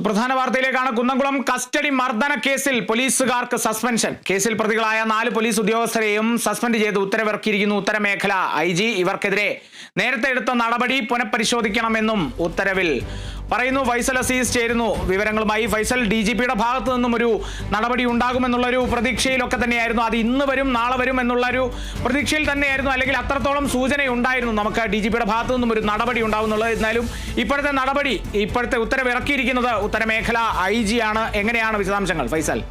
പ്രധാന വാർത്തയിലേക്കാണ്. കുന്നംകുളം കസ്റ്റഡി മർദ്ദന കേസിൽ പോലീസുകാർക്ക് സസ്പെൻഷൻ. കേസിൽ പ്രതികളായ 4 പോലീസ് ഉദ്യോഗസ്ഥരെയും സസ്പെൻഡ് ചെയ്ത് ഉത്തരവിറക്കിയിരിക്കുന്നു ഉത്തരമേഖല IG. ഇവർക്കെതിരെ നേരത്തെ എടുത്ത നടപടി പുനഃപരിശോധിക്കണമെന്നും ഉത്തരവിൽ പറയുന്നു. ഫൈസൽ അസീസ് ചേരുന്നു വിവരങ്ങളുമായി. ഫൈസൽ, DGPയുടെ ഭാഗത്തു നിന്നും ഒരു നടപടി ഉണ്ടാകുമെന്നുള്ളൊരു പ്രതീക്ഷയിലൊക്കെ തന്നെയായിരുന്നു. അത് ഇന്ന് വരും നാളെ വരും എന്നുള്ളൊരു പ്രതീക്ഷയിൽ തന്നെയായിരുന്നു, അല്ലെങ്കിൽ അത്രത്തോളം സൂചനയുണ്ടായിരുന്നു നമുക്ക് DGPയുടെ ഭാഗത്തു നിന്നും ഒരു നടപടി ഉണ്ടാകുന്നുള്ളത്. എന്നാലും ഇപ്പോഴത്തെ ഉത്തരവ് ഇറക്കിയിരിക്കുന്നത് ഉത്തരമേഖല IG ആണ്. എങ്ങനെയാണ് വിശദാംശങ്ങൾ ഫൈസൽ?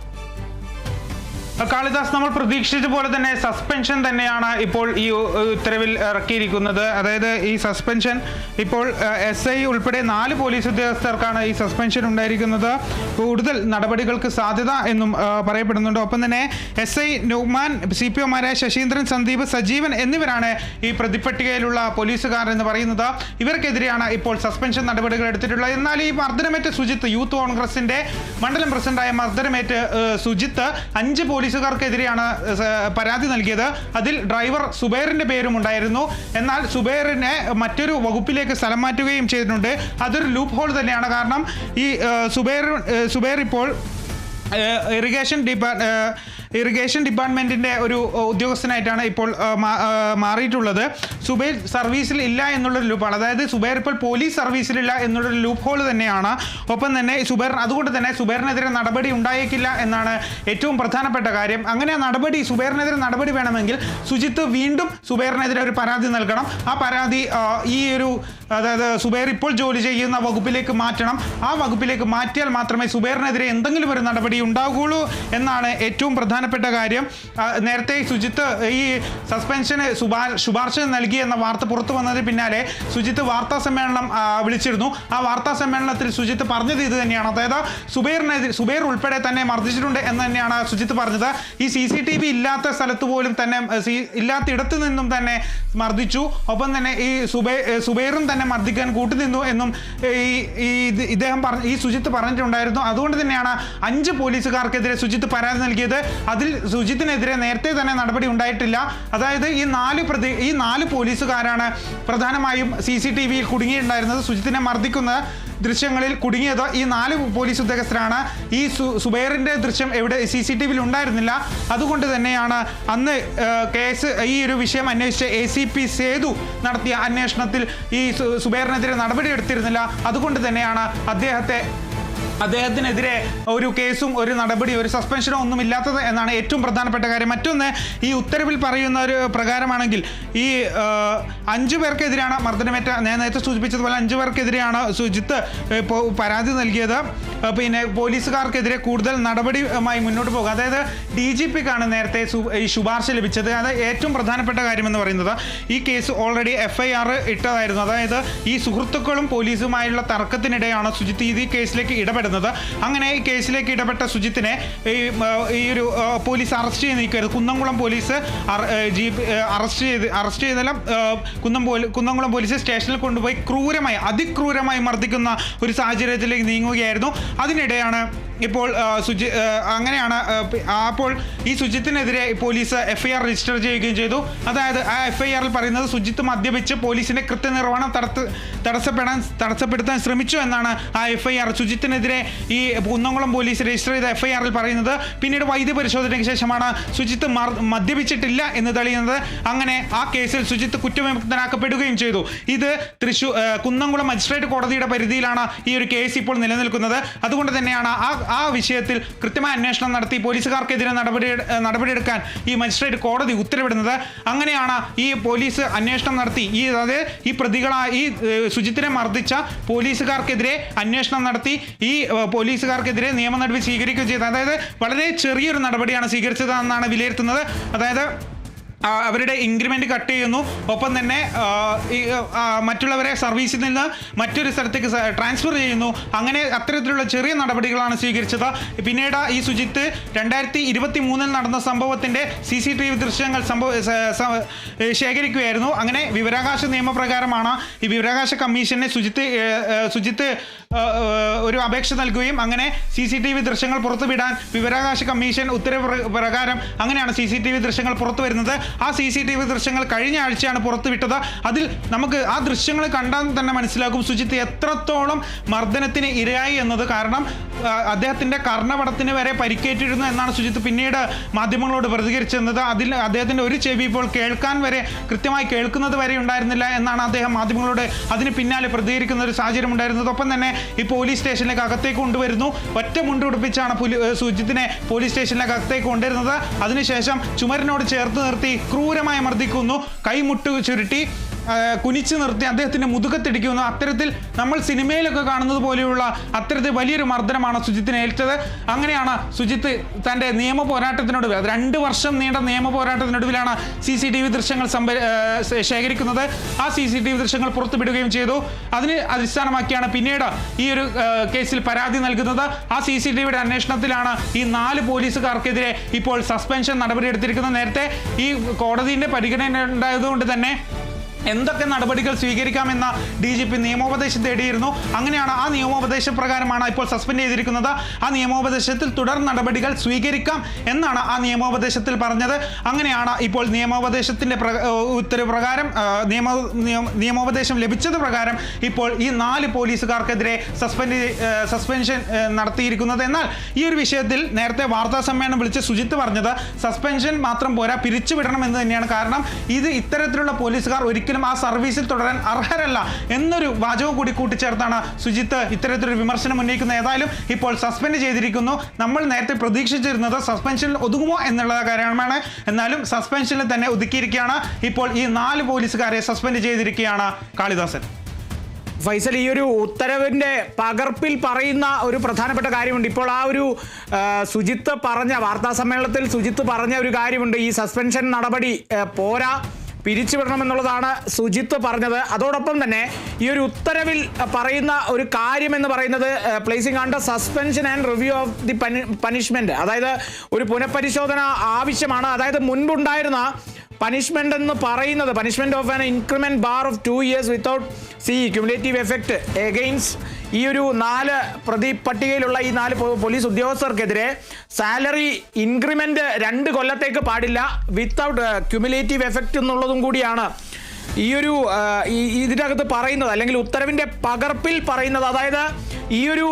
കാളിദാസ്, നമ്മൾ പ്രതീക്ഷിച്ച പോലെ തന്നെ സസ്പെൻഷൻ തന്നെയാണ് ഇപ്പോൾ ഈ ഉത്തരവിൽ ഇറക്കിയിരിക്കുന്നത്. അതായത് ഈ സസ്പെൻഷൻ ഇപ്പോൾ SI ഉൾപ്പെടെ 4 പോലീസ് ഉദ്യോഗസ്ഥർക്കാണ് ഈ സസ്പെൻഷൻ ഉണ്ടായിരിക്കുന്നത്. കൂടുതൽ നടപടികൾക്ക് സാധ്യത എന്നും പറയപ്പെടുന്നുണ്ട്. ഒപ്പം തന്നെ SI നുമാൻ, CPOമാരായ ശശീന്ദ്രൻ, സന്ദീപ്, സജീവൻ എന്നിവരാണ് ഈ പ്രതിപട്ടികയിലുള്ള പോലീസുകാർ എന്ന് പറയുന്നത്. ഇവർക്കെതിരെയാണ് ഇപ്പോൾ സസ്പെൻഷൻ നടപടികൾ എടുത്തിട്ടുള്ളത്. എന്നാൽ ഈ മർദ്ദനമേറ്റ സുജിത്ത്, യൂത്ത് കോൺഗ്രസിന്റെ മണ്ഡലം പ്രസിഡന്റായ മർദ്ദനമേറ്റ് സുജിത്ത് 5 പോലീസുകാർക്കെതിരെയാണ് പരാതി നൽകിയത്. അതിൽ ഡ്രൈവർ സുബൈറിന്റെ പേരും ഉണ്ടായിരുന്നു. എന്നാൽ സുബൈറിനെ മറ്റൊരു വകുപ്പിലേക്ക് സ്ഥലം മാറ്റുകയും ചെയ്തിട്ടുണ്ട്. അതൊരു ലൂപ്പ് ഹോൾ തന്നെയാണ്. കാരണം ഈ സുബൈർ ഇപ്പോൾ ഇറിഗേഷൻ ഡിപ്പാർട്ട്മെന്റിന്റെ ഒരു ഉദ്യോഗസ്ഥനായിട്ടാണ് ഇപ്പോൾ മാറിയിട്ടുള്ളത്. സുബൈർ സർവീസിൽ ഇല്ല എന്നുള്ളൊരു ലൂപ്പാണ്. അതായത് സുബൈർ ഇപ്പോൾ പോലീസ് സർവീസിലില്ല എന്നുള്ളൊരു ലൂപ്പ് ഹോൾ തന്നെയാണ്. ഒപ്പം തന്നെ അതുകൊണ്ട് തന്നെ സുബൈറിനെതിരെ നടപടി ഉണ്ടായേക്കില്ല എന്നാണ് ഏറ്റവും പ്രധാനപ്പെട്ട കാര്യം. അങ്ങനെ സുബൈറിനെതിരെ നടപടി വേണമെങ്കിൽ സുജിത്ത് വീണ്ടും സുബൈറിനെതിരെ ഒരു പരാതി നൽകണം. ആ പരാതി അതായത് സുബൈർ ഇപ്പോൾ ജോലി ചെയ്യുന്ന വകുപ്പിലേക്ക് മാറ്റണം. ആ വകുപ്പിലേക്ക് മാറ്റിയാൽ മാത്രമേ സുബൈറിനെതിരെ എന്തെങ്കിലും ഒരു നടപടി ഉണ്ടാകുകയുള്ളൂ എന്നാണ് ഏറ്റവും പ്രധാനപ്പെട്ട കാര്യം. നേരത്തെ സുജിത്ത് ഈ സസ്പെൻഷന് ശുപാർശ നൽകി എന്ന വാർത്ത പുറത്തു വന്നതിന് പിന്നാലെ സുജിത്ത് വാർത്താ സമ്മേളനം വിളിച്ചിരുന്നു. ആ വാർത്താ സമ്മേളനത്തിൽ സുജിത്ത് പറഞ്ഞത് ഇത് തന്നെയാണ്. അതായത് സുബൈർ ഉൾപ്പെടെ തന്നെ മർദ്ദിച്ചിട്ടുണ്ട് എന്ന് തന്നെയാണ് സുജിത്ത് പറഞ്ഞത്. ഈ CCTV ഇല്ലാത്ത സ്ഥലത്ത് പോലും തന്നെ, ഇല്ലാത്തിടത്ത് നിന്നും തന്നെ മർദ്ദിച്ചു. ഒപ്പം തന്നെ ഈ സുബൈറും തന്നെ മർദ്ദിക്കാൻ കൂട്ടുനിന്നു എന്നും ഈ സുജിത്ത് പറഞ്ഞിട്ടുണ്ടായിരുന്നു. അതുകൊണ്ട് തന്നെയാണ് 5 പോലീസുകാർക്കെതിരെ സുജിത്ത് പരാതി നൽകിയത്. അതിൽ സുജിത്തിനെതിരെ നേരത്തെ തന്നെ നടപടി ഉണ്ടായിട്ടില്ല. അതായത് ഈ 4 പോലീസുകാരാണ് പ്രധാനമായും CCTVയിൽ കുടുങ്ങിയിട്ടുണ്ടായിരുന്നത്. സുജിത്തിനെ മർദ്ദിക്കുന്ന ദൃശ്യങ്ങളിൽ കുടുങ്ങിയത് ഈ 4 പോലീസ് ഉദ്യോഗസ്ഥരാണ്. ഈ സുബൈറിന്റെ ദൃശ്യം എവിടെ CCTVയിൽ ഉണ്ടായിരുന്നില്ല. അതുകൊണ്ട് തന്നെയാണ് അന്ന് ഈ ഒരു വിഷയം അന്വേഷിച്ച ACP സേതു നടത്തിയ അന്വേഷണത്തിൽ ഈ സുബൈറിനെതിരെ നടപടി എടുത്തിരുന്നില്ല. അതുകൊണ്ട് തന്നെയാണ് അദ്ദേഹത്തിനെതിരെ ഒരു കേസും ഒരു നടപടി, ഒരു സസ്പെൻഷനോ ഒന്നും ഇല്ലാത്തത് എന്നാണ് ഏറ്റവും പ്രധാനപ്പെട്ട കാര്യം. മറ്റൊന്ന്, ഈ ഉത്തരവിൽ പറയുന്ന ഒരു പ്രകാരമാണെങ്കിൽ ഈ 5 പേർക്കെതിരെയാണ് മർദ്ദനമേറ്റ, ഞാൻ നേരത്തെ സൂചിപ്പിച്ചതുപോലെ 5 പേർക്കെതിരെയാണ് സുജിത്ത് പരാതി നൽകിയത്. പിന്നെ പോലീസുകാർക്കെതിരെ കൂടുതൽ നടപടിയുമായി മുന്നോട്ട് പോകുക. അതായത് DGPക്കാണ് നേരത്തെ ഈ ശുപാർശ ലഭിച്ചത്. അത് ഏറ്റവും പ്രധാനപ്പെട്ട കാര്യമെന്ന് പറയുന്നത് ഈ കേസ് ഓൾറെഡി FIR ഇട്ടതായിരുന്നു. അതായത് ഈ സുഹൃത്തുക്കളും പോലീസുമായുള്ള തർക്കത്തിനിടെയാണ് സുജിത്ത് ഈ കേസിലേക്ക് ഇടപെടുന്നത്. അങ്ങനെ ഈ കേസിലേക്ക് ഇടപെട്ട സുജിത്തിനെ ഈ ഒരു പോലീസ് അറസ്റ്റ് ചെയ്ത് നീക്കരുത്. കുന്നംകുളം പോലീസ് അറസ്റ്റ് ചെയ്തെല്ലാം കുന്നംകുളം പോലീസ് സ്റ്റേഷനിൽ കൊണ്ടുപോയി അതിക്രൂരമായി മർദ്ദിക്കുന്ന ഒരു സാഹചര്യത്തിലേക്ക് നീങ്ങുകയായിരുന്നു. അതിനിടെയാണ് ഇപ്പോൾ അങ്ങനെയാണ് അപ്പോൾ ഈ സുജിത്തിനെതിരെ പോലീസ് FIR രജിസ്റ്റർ ചെയ്യുകയും ചെയ്തു. അതായത് ആ FIRൽ പറയുന്നത് സുജിത്ത് മദ്യപിച്ച് പോലീസിന്റെ കൃത്യനിർവഹണം തടസ്സപ്പെടുത്താൻ ശ്രമിച്ചു എന്നാണ് ആ FIR. സുജിത്തിനെതിരെ ഈ കുന്നംകുളം പോലീസ് രജിസ്റ്റർ ചെയ്ത FIRൽ പറയുന്നത്. പിന്നീട് വൈദ്യ പരിശോധനയ്ക്ക് ശേഷമാണ് സുജിത്ത് മദ്യപിച്ചിട്ടില്ല എന്ന് തെളിയുന്നത്. അങ്ങനെ ആ കേസിൽ സുജിത്ത് കുറ്റവിമുക്തനാക്കപ്പെടുകയും ചെയ്തു. ഇത് കുന്നംകുളം മജിസ്ട്രേറ്റ് കോടതിയുടെ പരിധിയിലാണ് ഈ ഒരു കേസ് ഇപ്പോൾ നിലനിൽക്കുന്നത്. അതുകൊണ്ട് തന്നെയാണ് ആ വിഷയത്തിൽ കൃത്യമായ അന്വേഷണം നടത്തി പോലീസുകാർക്കെതിരെ നടപടിയെടുക്കാൻ ഈ മജിസ്ട്രേറ്റ് കോടതി ഉത്തരവിടുന്നത്. അങ്ങനെയാണ് ഈ പോലീസ് അന്വേഷണം നടത്തി ഈ പ്രതികളായ ഈ സുജിത്തിനെ മർദ്ദിച്ച പോലീസുകാർക്കെതിരെ അന്വേഷണം നടത്തി ഈ പോലീസുകാർക്കെതിരെ നിയമ നടപടി സ്വീകരിക്കുകയും ചെയ്തത്. അതായത് വളരെ ചെറിയൊരു നടപടിയാണ് സ്വീകരിച്ചതെന്നാണ് വിലയിരുത്തുന്നത്. അതായത് അവരുടെ ഇൻക്രിമെന്റ് കട്ട് ചെയ്യുന്നു. ഒപ്പം തന്നെ മറ്റുള്ളവരെ സർവീസിൽ നിന്ന് മറ്റൊരു സ്ഥലത്തേക്ക് ട്രാൻസ്ഫർ ചെയ്യുന്നു. അങ്ങനെ അത്തരത്തിലുള്ള ചെറിയ നടപടികളാണ് സ്വീകരിച്ചത്. പിന്നീട് ഈ സുജിത്ത് 2023 നടന്ന സംഭവത്തിന്റെ CCTV ദൃശ്യങ്ങൾ ശേഖരിക്കുകയായിരുന്നു. അങ്ങനെ വിവരാവകാശ നിയമപ്രകാരമാണ് ഈ വിവരാവകാശ കമ്മീഷനെ സുജിത്ത് ഒരു അപേക്ഷ നൽകുകയും അങ്ങനെ CCTV ദൃശ്യങ്ങൾ പുറത്തുവിടാൻ വിവരാവകാശ കമ്മീഷൻ ഉത്തരവ് പ്രകാരം അങ്ങനെയാണ് CCTV ദൃശ്യങ്ങൾ പുറത്തു വരുന്നത്. ആ CCTV ദൃശ്യങ്ങൾ കഴിഞ്ഞ ആഴ്ചയാണ് പുറത്തുവിട്ടത്. അതിൽ നമുക്ക് ആ ദൃശ്യങ്ങൾ കണ്ടാൽ തന്നെ മനസ്സിലാക്കും സുജിത്ത് എത്രത്തോളം മർദ്ദനത്തിന് ഇരയായി എന്നത്. കാരണം അദ്ദേഹത്തിന്റെ കർണപടത്തിന് വരെ പരിക്കേറ്റിരുന്നു എന്നാണ് സുജിത്ത് പിന്നീട് മാധ്യമങ്ങളോട് പ്രതികരിച്ചത്. അതിൽ അദ്ദേഹത്തിന്റെ ഒരു ചെവി ഇപ്പോൾ കേൾക്കാൻ വരെ കൃത്യമായി കേൾക്കുന്നത് വരെ ഉണ്ടായിരുന്നില്ല എന്നാണ് അദ്ദേഹം മാധ്യമങ്ങളോട് അതിന് പിന്നാലെ പ്രതികരിക്കുന്ന ഒരു സാഹചര്യം ഉണ്ടായിരുന്നത്. ഒപ്പം തന്നെ ഈ പോലീസ് സ്റ്റേഷനിലേക്ക് അകത്തേക്ക് കൊണ്ടുവരുന്നു. ഒറ്റ മുണ്ട് ഉടുപ്പിച്ചാണ് സുജിത്തിനെ പോലീസ് സ്റ്റേഷനിലേക്ക് അകത്തേക്ക് കൊണ്ടുവരുന്നത്. അതിനുശേഷം ചുമരിനോട് ചേർത്ത് നിർത്തി ക്രൂരമായി മർദ്ദിക്കുന്നു. കൈമുട്ട് ചുരുട്ടി കുനിച്ചു നിർത്തി അദ്ദേഹത്തിന്റെ മുതുകത്തിടിക്കുന്നു. അത്തരത്തിൽ നമ്മൾ സിനിമയിലൊക്കെ കാണുന്നത് പോലെയുള്ള അത്തരത്തിൽ വലിയൊരു മർദ്ദനമാണ് സുജിത്തിനെ ഏൽച്ചത്. അങ്ങനെയാണ് സുജിത്ത് തന്റെ നിയമ പോരാട്ടത്തിനൊടുവിൽ 2 വർഷം നീണ്ട നിയമ പോരാട്ടത്തിനൊടുവിലാണ് CCTV ദൃശ്യങ്ങൾ ശേഖരിക്കുന്നത്. ആ CCTV ദൃശ്യങ്ങൾ പുറത്തുവിടുകയും ചെയ്തു. അതിന് അടിസ്ഥാനമാക്കിയാണ് പിന്നീട് ഈ ഒരു കേസിൽ പരാതി നൽകുന്നത്. ആ CCTVയുടെ അന്വേഷണത്തിലാണ് ഈ 4 പോലീസുകാർക്കെതിരെ ഇപ്പോൾ സസ്പെൻഷൻ നടപടിയെടുത്തിരിക്കുന്നത്. നേരത്തെ ഈ കോടതിയുടെ പരിഗണന ഉണ്ടായതുകൊണ്ട് തന്നെ എന്തൊക്കെ നടപടികൾ സ്വീകരിക്കാമെന്ന DGP നിയമോപദേശം തേടിയിരുന്നു. അങ്ങനെയാണ് ആ നിയമോപദേശ പ്രകാരമാണ് ഇപ്പോൾ സസ്പെൻഡ് ചെയ്തിരിക്കുന്നത്. ആ നിയമോപദേശത്തിൽ തുടർ നടപടികൾ സ്വീകരിക്കാം എന്നാണ് ആ നിയമോപദേശത്തിൽ പറഞ്ഞത്. അങ്ങനെയാണ് ഇപ്പോൾ നിയമോപദേശത്തിന്റെ ഉത്തരവ് പ്രകാരം നിയമോപദേശം ലഭിച്ചത് പ്രകാരം ഇപ്പോൾ ഈ 4 പോലീസുകാർക്കെതിരെ സസ്പെൻഷൻ നടത്തിയിരിക്കുന്നത്. എന്നാൽ ഈ ഒരു വിഷയത്തിൽ നേരത്തെ വാർത്താ സമ്മേളനം വിളിച്ച് സുജിത്ത് പറഞ്ഞത് സസ്പെൻഷൻ മാത്രം പോരാ, പിരിച്ചുവിടണം എന്ന് തന്നെയാണ്. കാരണം ഇത് ഇത്തരത്തിലുള്ള പോലീസുകാർ ഒരിക്കലും ആ സർവീസിൽ തുടരാൻ അർഹരല്ല എന്നൊരു വാചകം കൂടി കൂട്ടിച്ചേർത്താണ് സുജിത്ത് ഇത്തരത്തിലൊരു വിമർശനം ഉന്നയിക്കുന്നത്. ഏതായാലും ഇപ്പോൾ സസ്പെൻഡ് ചെയ്തിരിക്കുന്നു. നമ്മൾ നേരത്തെ പ്രതീക്ഷിച്ചിരുന്നത് സസ്പെൻഷനിൽ ഒതുങ്ങുമോ എന്നുള്ള കാര്യമാണ്. എന്നാലും സസ്പെൻഷനിൽ തന്നെ ഒതുക്കിയിരിക്കുകയാണ്. ഇപ്പോൾ ഈ 4 പോലീസുകാരെ സസ്പെൻഡ് ചെയ്തിരിക്കുകയാണ് കാളിദാസൻ. ഫൈസൽ, ഈ ഒരു ഉത്തരവിന്റെ പകർപ്പിൽ പറയുന്ന ഒരു പ്രധാനപ്പെട്ട കാര്യമുണ്ട്. ഇപ്പോൾ ആ ഒരു സുജിത്ത് പറഞ്ഞ വാർത്താ സമ്മേളനത്തിൽ സുജിത്ത് പറഞ്ഞ ഒരു കാര്യമുണ്ട്. ഈ സസ്പെൻഷൻ നടപടി പോരാ, പിരിച്ചുവിടണമെന്നുള്ളതാണ് സുജിത്ത് പറഞ്ഞത്. അതോടൊപ്പം തന്നെ ഈ ഒരു ഉത്തരവിൽ പറയുന്ന ഒരു കാര്യം എന്ന് പറയുന്നത് placing under suspension and review of the punishment, അതായത് ഒരു പുനഃപരിശോധന ആവശ്യമാണ്. അതായത് മുൻപുണ്ടായിരുന്ന പനിഷ്മെന്റ് എന്ന് പറയുന്നത് punishment of an increment bar of 2 years without cumulative effect against ഈ ഒരു 4 പ്രതി പട്ടികയിലുള്ള ഈ 4 പോലീസ് ഉദ്യോഗസ്ഥർക്കെതിരെ സാലറി ഇൻക്രിമെന്റ് 2 കൊല്ലത്തേക്ക് പാടില്ല വിത്തൗട്ട് ക്യുമുലേറ്റീവ് എഫക്റ്റ് എന്നുള്ളതും കൂടിയാണ് ഈ ഒരു ഇതിനകത്ത് പറയുന്നത്, അല്ലെങ്കിൽ ഉത്തരവിന്റെ പകർപ്പിൽ പറയുന്നത്. അതായത് ഈ ഒരു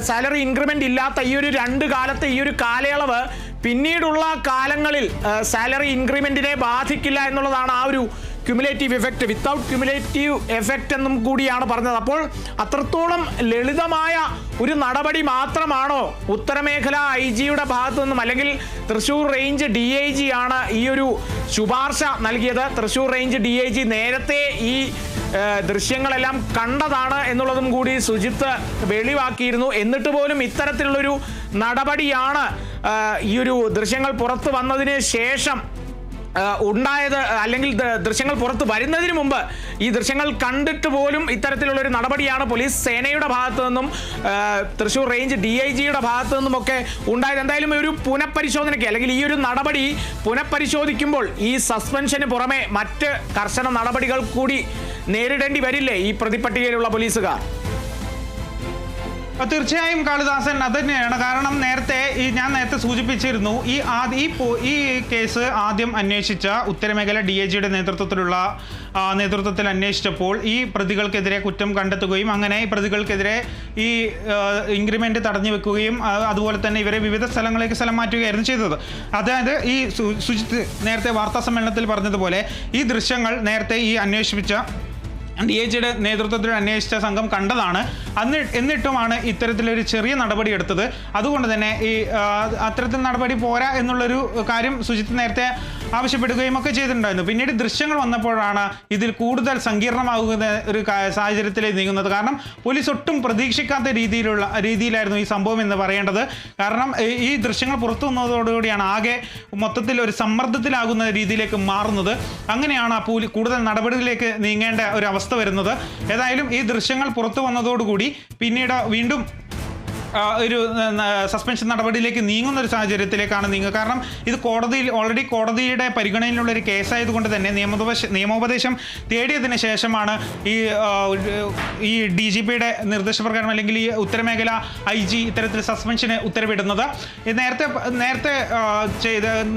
സാലറി ഇൻക്രിമെന്റ് ഇല്ലാത്ത ഈ ഒരു 2 കാലത്തെ ഈ ഒരു കാലയളവ് പിന്നീടുള്ള കാലങ്ങളിൽ സാലറി ഇൻക്രിമെന്റിനെ ബാധിക്കില്ല എന്നുള്ളതാണ് ആ ഒരു cumulative effect, without cumulative effect എന്നും കൂടിയാണ് പറഞ്ഞത്. അപ്പോൾ അത്രത്തോളം ലളിതമായ ഒരു നടപടി മാത്രമാണോ ഉത്തരമേഖല IG-യുടെ ഭാഗത്തു നിന്നും, അല്ലെങ്കിൽ തൃശ്ശൂർ റേഞ്ച് DIG ആണ് ഈ ഒരു ശുപാർശ നൽകിയത്. തൃശ്ശൂർ റേഞ്ച് DIG നേരത്തെ ഈ ദൃശ്യങ്ങളെല്ലാം കണ്ടതാണ് എന്നുള്ളതും കൂടി സുജിത്ത് വെളിവാക്കിയിരുന്നു. എന്നിട്ട് പോലും ഇത്തരത്തിലുള്ളൊരു നടപടിയാണ് ഈ ഒരു ദൃശ്യങ്ങൾ പുറത്തു വന്നതിന് ശേഷം ഉണ്ടായത്, അല്ലെങ്കിൽ ദൃശ്യങ്ങൾ പുറത്ത് വരുന്നതിന് മുമ്പ് ഈ ദൃശ്യങ്ങൾ കണ്ടിട്ട് പോലും ഇത്തരത്തിലുള്ളൊരു നടപടിയാണ് പോലീസ് സേനയുടെ ഭാഗത്തു നിന്നും തൃശ്ശൂർ റേഞ്ച് DIG-യുടെ ഭാഗത്തു നിന്നുമൊക്കെ ഉണ്ടായത്. എന്തായാലും ഒരു പുനഃപരിശോധനയ്ക്ക്, അല്ലെങ്കിൽ ഈ ഒരു നടപടി പുനഃപരിശോധിക്കുമ്പോൾ ഈ സസ്പെൻഷന് പുറമെ മറ്റ് കർശന നടപടികൾ കൂടി നേരിടേണ്ടി വരില്ലേ ഈ പ്രതിപട്ടികയിലുള്ള പോലീസുകാർ? തീർച്ചയായും കാളിദാസൻ അത് തന്നെയാണ്. കാരണം ഞാൻ നേരത്തെ സൂചിപ്പിച്ചിരുന്നു, ഈ കേസ് ആദ്യം അന്വേഷിച്ച ഉത്തരമേഖല DIG-യുടെ നേതൃത്വത്തിൽ അന്വേഷിച്ചപ്പോൾ ഈ പ്രതികൾക്കെതിരെ കുറ്റം കണ്ടെത്തുകയും അങ്ങനെ ഈ പ്രതികൾക്കെതിരെ ഈ ഇൻക്രിമെന്റ് തടഞ്ഞു വെക്കുകയും അതുപോലെ തന്നെ ഇവരെ വിവിധ സ്ഥലങ്ങളിലേക്ക് സ്ഥലം മാറ്റുകയായിരുന്നു ചെയ്തത്. അതായത് ഈ സുജിത്ത് നേരത്തെ വാർത്താ സമ്മേളനത്തിൽ പറഞ്ഞതുപോലെ ഈ ദൃശ്യങ്ങൾ നേരത്തെ ഈ അന്വേഷിപ്പിച്ച DIG-യുടെ നേതൃത്വത്തിൽ അന്വേഷിച്ച സംഘം കണ്ടതാണ്. എന്നിട്ടുമാണ് ഇത്തരത്തിലൊരു ചെറിയ നടപടി എടുത്തത്. അതുകൊണ്ട് തന്നെ ഈ അത്തരത്തിൽ നടപടി പോരാ എന്നുള്ളൊരു കാര്യം സുജിത്ത് നേരത്തെ ആവശ്യപ്പെടുകയും ഒക്കെ ചെയ്തിട്ടുണ്ടായിരുന്നു. പിന്നീട് ദൃശ്യങ്ങൾ വന്നപ്പോഴാണ് ഇതിൽ കൂടുതൽ സങ്കീർണമാകുന്ന ഒരു സാഹചര്യത്തിലേക്ക് നീങ്ങുന്നത്. കാരണം പോലീസ് ഒട്ടും പ്രതീക്ഷിക്കാത്ത രീതിയിലായിരുന്നു ഈ സംഭവം എന്ന് പറയേണ്ടത്. കാരണം ഈ ദൃശ്യങ്ങൾ പുറത്തു വന്നതോടുകൂടിയാണ് ആകെ മൊത്തത്തിൽ ഒരു സമ്മർദ്ദത്തിലാകുന്ന രീതിയിലേക്ക് മാറുന്നത്. അങ്ങനെയാണ് കൂടുതൽ നടപടികളിലേക്ക് നീങ്ങേണ്ട ഒരു അവസ്ഥ വരുന്നത്. ഏതായാലും ഈ ദൃശ്യങ്ങൾ പുറത്തു വന്നതോടുകൂടി പിന്നീട് വീണ്ടും ഒരു സസ്പെൻഷൻ നടപടിയിലേക്ക് നീങ്ങുന്ന ഒരു സാഹചര്യത്തിലേക്കാണ് നീങ്ങുക. കാരണം ഇത് ഓൾറെഡി കോടതിയുടെ പരിഗണനയിലുള്ള ഒരു കേസായതുകൊണ്ട് തന്നെ നിയമോപദേശം തേടിയതിന് ശേഷമാണ് ഈ DGPയുടെ നിർദ്ദേശപ്രകാരം അല്ലെങ്കിൽ ഈ ഉത്തരമേഖല IG ഇത്തരത്തിൽ സസ്പെൻഷന് ഉത്തരവിടുന്നത്. നേരത്തെ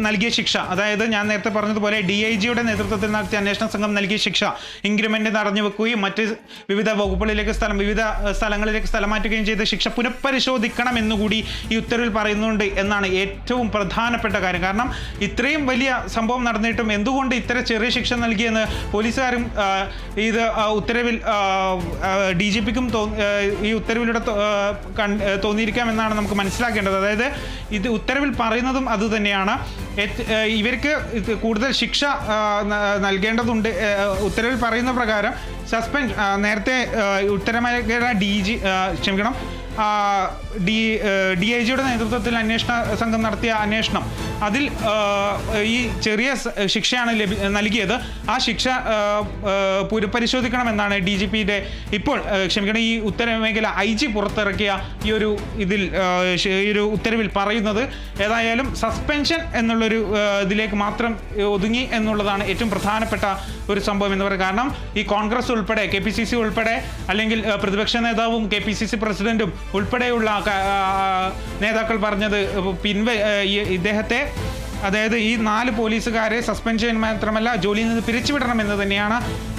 നൽകിയ ശിക്ഷ, അതായത് ഞാൻ നേരത്തെ പറഞ്ഞതുപോലെ DIGയുടെ നേതൃത്വത്തിൽ നടത്തിയ അന്വേഷണ സംഘം നൽകിയ ശിക്ഷ ഇൻക്രിമെന്റ് നടഞ്ഞു വെക്കുകയും മറ്റ് വിവിധ വകുപ്പുകളിലേക്ക് വിവിധ സ്ഥലങ്ങളിലേക്ക് സ്ഥലം മാറ്റുകയും ചെയ്ത ശിക്ഷ പുനഃപരിശോധിക്കണമെന്നുകൂടി ഈ ഉത്തരവിൽ പറയുന്നുണ്ട് എന്നാണ് ഏറ്റവും പ്രധാനപ്പെട്ട കാര്യം. കാരണം ഇത്രയും വലിയ സംഭവം നടന്നിട്ടും എന്തുകൊണ്ട് ഇത്ര ചെറിയ ശിക്ഷ നൽകിയെന്ന് പോലീസുകാരും ഇത് ഉത്തരവിൽ DGPക്കും ഈ ഉത്തരവിലൂടെ തോന്നിയിരിക്കാമെന്നാണ് നമുക്ക് മനസ്സിലാക്കേണ്ടത്. അതായത് ഇത് ഉത്തരവിൽ പറയുന്നതും അതുതന്നെയാണ്. ഇവർക്ക് കൂടുതൽ ശിക്ഷ നൽകേണ്ടതുണ്ട്. ഉത്തരവിൽ പറയുന്ന പ്രകാരം നേരത്തെ ഉത്തരമേഖല DIGയുടെ നേതൃത്വത്തിൽ അന്വേഷണ സംഘം നടത്തിയ അന്വേഷണം, അതിൽ ഈ ചെറിയ ശിക്ഷയാണ് നൽകിയത്. ആ ശിക്ഷ പുനഃപരിശോധിക്കണമെന്നാണ് DGPയുടെ ഈ ഉത്തരമേഖല IG പുറത്തിറക്കിയ ഈ ഒരു ഉത്തരവിൽ പറയുന്നത്. ഏതായാലും സസ്പെൻഷൻ എന്നുള്ളൊരു ഇതിലേക്ക് മാത്രം ഒതുങ്ങി എന്നുള്ളതാണ് ഏറ്റവും പ്രധാനപ്പെട്ട ഒരു സംഭവം എന്ന് പറയുന്നത്. കാരണം ഈ കോൺഗ്രസ് ഉൾപ്പെടെ KPCC ഉൾപ്പെടെ അല്ലെങ്കിൽ പ്രതിപക്ഷ നേതാവും KPCC പ്രസിഡന്റും ഉൾപ്പെടെയുള്ള നേതാക്കൾ പറഞ്ഞത് ഇദ്ദേഹത്തെ, അതായത് ഈ 4 പോലീസുകാരെ സസ്പെൻഡ് ചെയ്യാൻ മാത്രമല്ല ജോലിയിൽ നിന്ന് പിരിച്ചുവിടണമെന്ന് തന്നെയാണ്.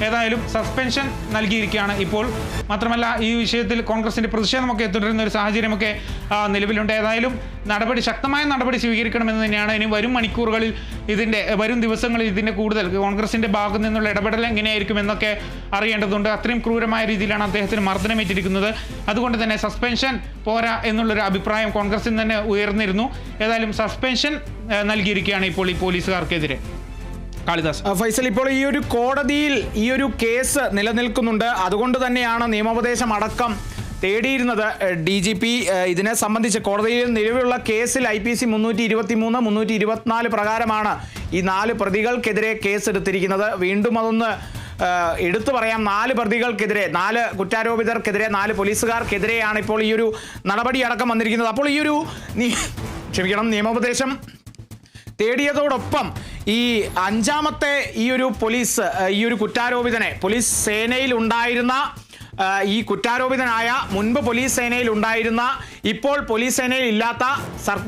ഏതായാലും സസ്പെൻഷൻ നൽകിയിരിക്കുകയാണ് ഇപ്പോൾ. മാത്രമല്ല ഈ വിഷയത്തിൽ കോൺഗ്രസിന്റെ പ്രതിഷേധമൊക്കെ തുടരുന്ന ഒരു സാഹചര്യമൊക്കെ നിലവിലുണ്ട്. ഏതായാലും ശക്തമായ നടപടി സ്വീകരിക്കണമെന്ന് തന്നെയാണ്. ഇനി വരും ദിവസങ്ങളിൽ ഇതിന്റെ കൂടുതൽ കോൺഗ്രസിന്റെ ഭാഗത്തു നിന്നുള്ള ഇടപെടൽ എങ്ങനെയായിരിക്കും എന്നൊക്കെ അറിയേണ്ടതുണ്ട്. അത്രയും ക്രൂരമായ രീതിയിലാണ് അദ്ദേഹത്തിന് മർദ്ദനമേറ്റിരിക്കുന്നത്. അതുകൊണ്ട് തന്നെ സസ്പെൻഷൻ പോരാ എന്നുള്ളൊരു അഭിപ്രായം കോൺഗ്രസിൽ തന്നെ ഉയർന്നിരുന്നു. ഏതായാലും സസ്പെൻഷൻ നൽകിയിരിക്കുകയാണ് ഇപ്പോൾ ഈ പോലീസുകാർക്കെതിരെ. കാളിദാസ്. ഫൈസൽ, ഇപ്പോൾ ഈ ഒരു കോടതിയിൽ ഈ ഒരു കേസ് നിലനിൽക്കുന്നുണ്ട്. അതുകൊണ്ട് തന്നെയാണ് നിയമോപദേശം അടക്കം തേടിയിരുന്നത്. DGP ഇതിനെ സംബന്ധിച്ച് കോടതിയിൽ നിലവിലുള്ള കേസിൽ IPC 323, 324 പ്രകാരമാണ് ഈ 4 പ്രതികൾക്കെതിരെ കേസെടുത്തിരിക്കുന്നത്. വീണ്ടും അതൊന്ന് എടുത്തു പറയാം. 4 പ്രതികൾക്കെതിരെ, 4 കുറ്റാരോപിതർക്കെതിരെ, 4 പോലീസുകാർക്കെതിരെയാണ് ഇപ്പോൾ ഈ ഒരു നടപടി അടക്കം വന്നിരിക്കുന്നത്. അപ്പോൾ ഈ ഒരു നിയമോപദേശം തേടിയതോടൊപ്പം ഈ 5ാമത്തെ ഈ ഒരു കുറ്റാരോപിതനെ പോലീസ് സേനയിൽ ഉണ്ടായിരുന്ന ഈ കുറ്റാരോപിതനായ മുൻപ് പോലീസ് സേനയിൽ ഉണ്ടായിരുന്ന ഇപ്പോൾ പോലീസ് സേനയിൽ ഇല്ലാത്ത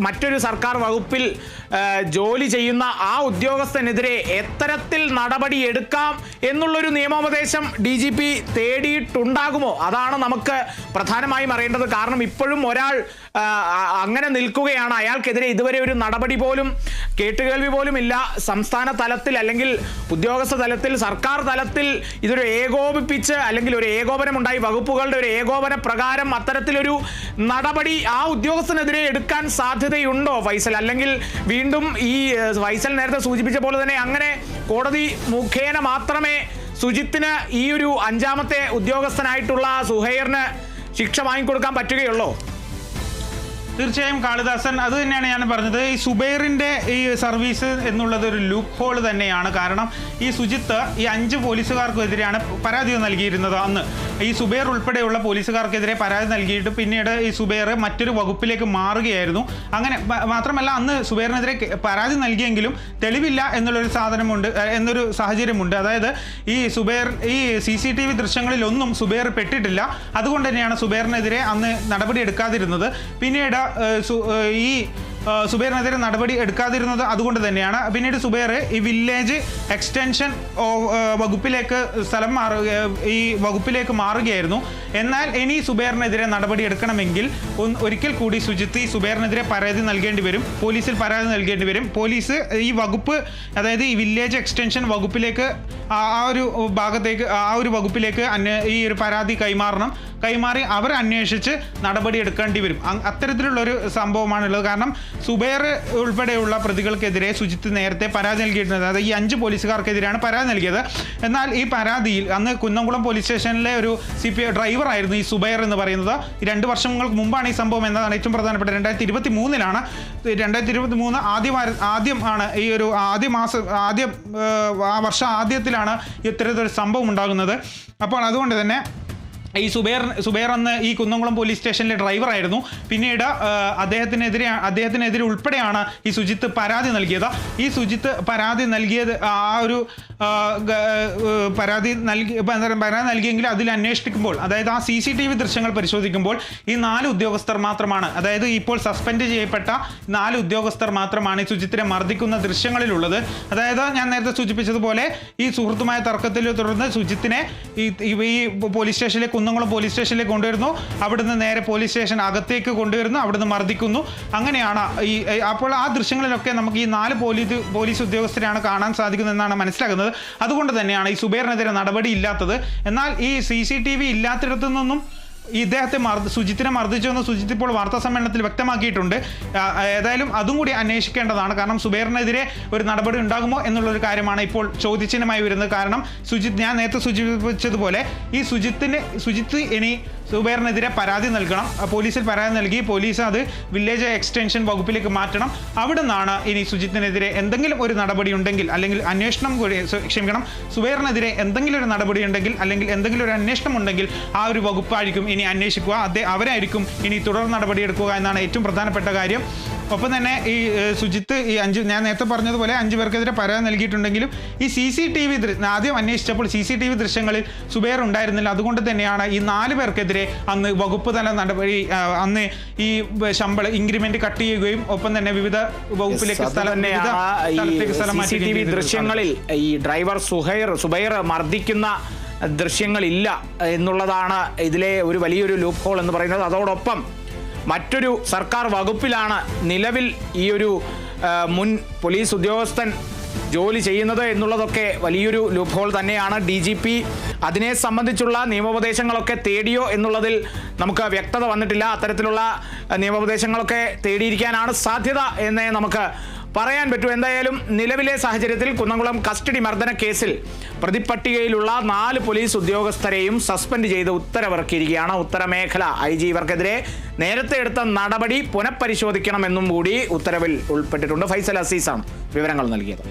മറ്റൊരു സർക്കാർ വകുപ്പിൽ ജോലി ചെയ്യുന്ന ആ ഉദ്യോഗസ്ഥനെതിരെ എത്തരത്തിൽ നടപടി എടുക്കാം എന്നുള്ളൊരു നിയമോപദേശം DGP തേടിയിട്ടുണ്ടാകുമോ? അതാണ് നമുക്ക് പ്രധാനമായും അറിയേണ്ടത്. കാരണം ഇപ്പോഴും ഒരാൾ അങ്ങനെ നിൽക്കുകയാണ്. അയാൾക്കെതിരെ ഇതുവരെ ഒരു നടപടി പോലും, കേട്ടുകേൾവി പോലും ഇല്ല. സംസ്ഥാന തലത്തിൽ അല്ലെങ്കിൽ ഉദ്യോഗസ്ഥ തലത്തിൽ, സർക്കാർ തലത്തിൽ ഇതൊരു ഏകോപിപ്പിച്ച് അല്ലെങ്കിൽ ഒരു ഏകോപനം ഉണ്ടായി, വകുപ്പുകളുടെ ഒരു ഏകോപന പ്രകാരം അത്തരത്തിലൊരു നടപടി ആ ഉദ്യോഗസ്ഥനെതിരെ എടുക്കാൻ സാധ്യതയുണ്ടോ ഫൈസൽ? അല്ലെങ്കിൽ വീണ്ടും ഈ ഫൈസൽ നേരത്തെ സൂചിപ്പിച്ച പോലെ തന്നെ അങ്ങനെ കോടതി മുഖേന മാത്രമേ സുജിത്തിന് ഈ ഒരു 5ാമത്തെ ഉദ്യോഗസ്ഥനായിട്ടുള്ള സുഹൈറിന് ശിക്ഷ വാങ്ങിക്കൊടുക്കാൻ പറ്റുകയുള്ളോ? തീർച്ചയായും കാളിദാസൻ, അത് തന്നെയാണ് ഞാൻ പറഞ്ഞത്. ഈ സുബൈറിൻ്റെ ഈ സർവീസ് എന്നുള്ളത് ഒരു ലൂപ്പ് ഹോൾ തന്നെയാണ്. കാരണം ഈ സുജിത്ത് ഈ 5 പോലീസുകാർക്കെതിരെയാണ് പരാതി നൽകിയിരുന്നത്. അന്ന് ഈ സുബൈർ ഉൾപ്പെടെയുള്ള പോലീസുകാർക്കെതിരെ പരാതി നൽകിയിട്ട് പിന്നീട് ഈ സുബൈർ മറ്റൊരു വകുപ്പിലേക്ക് മാറുകയായിരുന്നു. അങ്ങനെ മാത്രമല്ല, അന്ന് സുബൈറിനെതിരെ പരാതി നൽകിയെങ്കിലും തെളിവില്ല എന്നൊരു സാഹചര്യമുണ്ട്. അതായത് ഈ CCTV ദൃശ്യങ്ങളിലൊന്നും സുബൈർ പെട്ടിട്ടില്ല. അതുകൊണ്ട് തന്നെയാണ് സുബൈറിനെതിരെ അന്ന് നടപടി എടുക്കാതിരുന്നത്. പിന്നീട് ഈ സുബൈറിനെതിരെ നടപടി എടുക്കാതിരുന്നത് അതുകൊണ്ട് തന്നെയാണ്. പിന്നീട് സുബൈർ ഈ വില്ലേജ് എക്സ്റ്റൻഷൻ വകുപ്പിലേക്ക് ഈ വകുപ്പിലേക്ക് മാറുകയായിരുന്നു. എന്നാൽ ഇനി സുബൈറിനെതിരെ നടപടി എടുക്കണമെങ്കിൽ ഒരിക്കൽ കൂടി സുജിത്ത് ഈ സുബൈറിനെതിരെ പരാതി നൽകേണ്ടി വരും, പോലീസിൽ പരാതി നൽകേണ്ടി വരും. പോലീസ് ഈ വകുപ്പ്, അതായത് ഈ വില്ലേജ് എക്സ്റ്റൻഷൻ വകുപ്പിലേക്ക് ആ ഒരു വകുപ്പിലേക്ക് ഈ ഒരു പരാതി കൈമാറി അവർ അന്വേഷിച്ച് നടപടി എടുക്കേണ്ടി വരും. അത്തരത്തിലുള്ളൊരു സംഭവമാണുള്ളത്. കാരണം സുബൈർ ഉൾപ്പെടെയുള്ള പ്രതികൾക്കെതിരെ സുജിത്ത് നേരത്തെ പരാതി നൽകിയിരുന്നത്, അതായത് ഈ 5 പോലീസുകാർക്കെതിരെയാണ് പരാതി നൽകിയത്. എന്നാൽ ഈ പരാതിയിൽ അന്ന് കുന്നംകുളം പോലീസ് സ്റ്റേഷനിലെ ഒരു CPI ഡ്രൈവറായിരുന്നു ഈ സുബൈർ എന്ന് പറയുന്നത്. 2 വർഷങ്ങൾക്ക് മുമ്പാണ് ഈ സംഭവം എന്നതാണ് ഏറ്റവും പ്രധാനപ്പെട്ട. 2023 ആദ്യമാണ് ഈ ഒരു വർഷം ആദ്യത്തിലാണ് ഇത്തരത്തിലൊരു സംഭവം ഉണ്ടാകുന്നത്. അപ്പോൾ അതുകൊണ്ട് തന്നെ ഈ സുബൈർ അന്ന് ഈ കുന്നംകുളം പോലീസ് സ്റ്റേഷനിലെ ഡ്രൈവറായിരുന്നു. പിന്നീട് അദ്ദേഹത്തിനെതിരെ ഉൾപ്പെടെയാണ് ഈ സുജിത്ത് പരാതി നൽകിയത്. ഈ സുജിത്ത് പരാതി നൽകിയത് പരാതി നൽകിയെങ്കിൽ അതിൽ അന്വേഷിക്കുമ്പോൾ, അതായത് ആ CCTV ദൃശ്യങ്ങൾ പരിശോധിക്കുമ്പോൾ ഈ 4 ഉദ്യോഗസ്ഥർ മാത്രമാണ്, അതായത് ഇപ്പോൾ സസ്പെൻഡ് ചെയ്യപ്പെട്ട 4 ഉദ്യോഗസ്ഥർ മാത്രമാണ് ഈ സുജിത്തിനെ മർദ്ദിക്കുന്ന ദൃശ്യങ്ങളിലുള്ളത്. അതായത് ഞാൻ നേരത്തെ സൂചിപ്പിച്ചതുപോലെ ഈ സുഹൃത്തുമായ തർക്കത്തിൽ തുടർന്ന് സുജിത്തിനെ ഈ പോലീസ് സ്റ്റേഷനിലേക്ക്, കുന്നംകുളം പോലീസ് സ്റ്റേഷനിലേക്ക് കൊണ്ടുവരുന്നു. അവിടുന്ന് നേരെ പോലീസ് സ്റ്റേഷൻ അകത്തേക്ക് കൊണ്ടുവരുന്നു, അവിടുന്ന് മർദ്ദിക്കുന്നു. അങ്ങനെയാണ് അപ്പോൾ ആ ദൃശ്യങ്ങളിലൊക്കെ നമുക്ക് ഈ 4 പോലീസ് ഉദ്യോഗസ്ഥരെയാണ് കാണാൻ സാധിക്കുന്നത് എന്നാണ് മനസ്സിലാക്കുന്നത്. അതുകൊണ്ട് തന്നെയാണ് ഈ സുബൈറിനെതിരെ നടപടി ഇല്ലാത്തത്. എന്നാൽ ഈ CCTV ഇല്ലാത്തിടത്തു നിന്നും സുജിത്തിനെ മർദ്ദിച്ചുവെന്ന് സുജിത്ത് ഇപ്പോൾ വാർത്താ സമ്മേളനത്തിൽ വ്യക്തമാക്കിയിട്ടുണ്ട്. ഏതായാലും അതും കൂടി അന്വേഷിക്കേണ്ടതാണ്. കാരണം സുബൈറിനെതിരെ ഒരു നടപടി ഉണ്ടാകുമോ എന്നുള്ളൊരു കാര്യമാണ് ഇപ്പോൾ ചോദ്യചിഹ്നമായി വരുന്നത്. കാരണം ഞാൻ നേരത്തെ സൂചിപ്പിച്ചതുപോലെ ഈ സുജിത്ത് ഇനി സുബൈറിനെതിരെ പരാതി നൽകണം. പോലീസിൽ പരാതി നൽകി പോലീസ് അത് വില്ലേജ് എക്സ്റ്റൻഷൻ വകുപ്പിലേക്ക് മാറ്റണം. അവിടെ നിന്നാണ് ഇനി സുജിത്തിനെതിരെ എന്തെങ്കിലും ഒരു നടപടി ഉണ്ടെങ്കിൽ, അല്ലെങ്കിൽ സുബൈറിനെതിരെ എന്തെങ്കിലും ഒരു നടപടി ഉണ്ടെങ്കിൽ, അല്ലെങ്കിൽ എന്തെങ്കിലും ഒരു അന്വേഷണം ഉണ്ടെങ്കിൽ ആ ഒരു വകുപ്പായിരിക്കും ഇനി അന്വേഷിക്കുക. അവരായിരിക്കും ഇനി തുടർ നടപടിയെടുക്കുക എന്നാണ് ഏറ്റവും പ്രധാനപ്പെട്ട കാര്യം. ഒപ്പം തന്നെ ഈ സുജിത്ത് ഞാൻ നേരത്തെ പറഞ്ഞതുപോലെ 5 പേർക്കെതിരെ പരാതി നൽകിയിട്ടുണ്ടെങ്കിലും ഈ CCTV ആദ്യം അന്വേഷിച്ചപ്പോൾ CCTV ദൃശ്യങ്ങളിൽ സുബൈർ ഉണ്ടായിരുന്നില്ല. അതുകൊണ്ട് തന്നെയാണ് ഈ 4 പേർക്കെതിരെ അന്ന് വകുപ്പ് തല നടപടി, അന്ന് ഈ ശമ്പളം ഇൻക്രിമെന്റ് കട്ട് ചെയ്യുകയും ഒപ്പം തന്നെ വിവിധ വകുപ്പിലേക്ക് CCTV ദൃശ്യങ്ങളിൽ ഈ ഡ്രൈവർ സുബൈർ മർദ്ദിക്കുന്ന ദൃശ്യങ്ങളില്ല എന്നുള്ളതാണ് ഇതിലെ ഒരു വലിയൊരു ലൂപ്പ് ഹോൾ എന്ന് പറയുന്നത്. അതോടൊപ്പം മറ്റൊരു സർക്കാർ വകുപ്പിലാണ് നിലവിൽ ഈ ഒരു മുൻ പോലീസ് ഉദ്യോഗസ്ഥൻ ജോലി ചെയ്യുന്നത് എന്നുള്ളതൊക്കെ വലിയൊരു ലൂപ്പ് ഹോൾ തന്നെയാണ്. DGP അതിനെ സംബന്ധിച്ചുള്ള നിയമോപദേശങ്ങളൊക്കെ തേടിയോ എന്നുള്ളതിൽ നമുക്ക് വ്യക്തത വന്നിട്ടില്ല. അത്തരത്തിലുള്ള നിയമോപദേശങ്ങളൊക്കെ തേടിയിരിക്കാനാണ് സാധ്യത എന്നേ നമുക്ക് പറയാൻ പറ്റൂ. എന്തായാലും നിലവിലെ സാഹചര്യത്തിൽ കുന്നംകുളം കസ്റ്റഡി മർദ്ദന കേസിൽ പ്രതിപട്ടികയിലുള്ള 4 പോലീസ് ഉദ്യോഗസ്ഥരെയും സസ്പെൻഡ് ചെയ്ത് ഉത്തരവിറക്കിയിരിക്കുകയാണ്. ഉത്തരമേഖല IG ഇവർക്കെതിരെ നേരത്തെ എടുത്ത നടപടി പുനഃപരിശോധിക്കണമെന്നും കൂടി ഉത്തരവിൽ ഉൾപ്പെട്ടിട്ടുണ്ട്. ഫൈസൽ അസീസാണ് വിവരങ്ങൾ നൽകിയത്.